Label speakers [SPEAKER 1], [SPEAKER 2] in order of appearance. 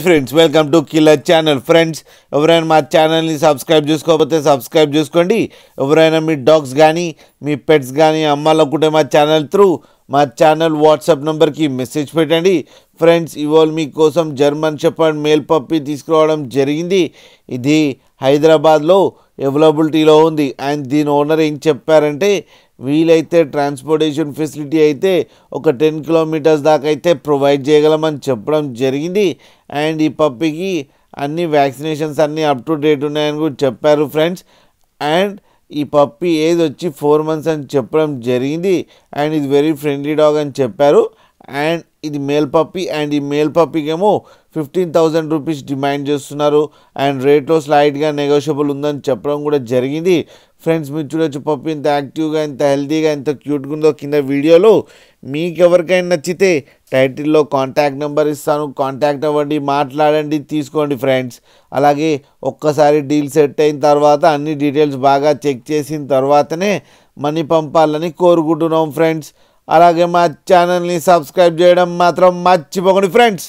[SPEAKER 1] Friends welcome to killer channel. Friends ఎవరైనా మా ఛానల్ని సబ్స్క్రైబ్ చేసుకోకపోతే సబ్స్క్రైబ్ చేసుకోండి. ఎవరైనా మీ డాగ్స్ కానీ మీ పెట్స్ కానీ అమ్మాలనుకుంటే మా ఛానల్ త్రూ మా ఛానల్ వాట్సాప్ నెంబర్కి మెసేజ్ పెట్టండి. ఫ్రెండ్స్ ఇవాళ మీకోసం జర్మన్ షెపర్డ్ మేల్ పప్పీ తీసుకురావడం జరిగింది. ఇది హైదరాబాద్లో అవైలబిలిటీలో ఉంది. అండ్ దీని ఓనర్ ఏం చెప్పారంటే వీలైతే ట్రాన్స్పోర్టేషన్ ఫెసిలిటీ అయితే ఒక 10 కిలోమీటర్స్ దాకా అయితే ప్రొవైడ్ చేయగలమని చెప్పడం జరిగింది. అండ్ ఈ పప్పీకి అన్ని వ్యాక్సినేషన్స్ అన్నీ అప్ టు డేట్ ఉన్నాయని కూడా చెప్పారు ఫ్రెండ్స్. అండ్ ఈ పప్పీ ఏజ్ వచ్చి 4 months అని చెప్పడం జరిగింది. అండ్ ఇది వెరీ ఫ్రెండ్లీ డాగ్ అని చెప్పారు. అండ్ ఇది మేల్ పప్పీ. అండ్ ఈ మేల్ పప్పీకి ఏమో 15,000 రూపీస్ డిమాండ్ చేస్తున్నారు. అండ్ రేట్లో స్లైడ్గా నెగోషియబుల్ ఉందని చెప్పడం కూడా జరిగింది. ఫ్రెండ్స్ మీరు చూడొచ్చు పప్పీ ఎంత యాక్టివ్గా ఎంత హెల్తీగా ఎంత క్యూట్గా ఉందో కింద వీడియోలో. మీకు ఎవరికైనా నచ్చితే టైటిల్లో కాంటాక్ట్ నెంబర్ ఇస్తాను, కాంటాక్ట్ అవ్వండి, మాట్లాడండి, తీసుకోండి ఫ్రెండ్స్. అలాగే ఒక్కసారి డీల్ సెట్ అయిన తర్వాత అన్ని డీటెయిల్స్ బాగా చెక్ చేసిన తర్వాతనే మనీ పంపాలని కోరుకుంటున్నాం ఫ్రెండ్స్. అలాగే మా ఛానల్ని సబ్స్క్రైబ్ చేయడం మాత్రం మర్చిపోకండి ఫ్రెండ్స్.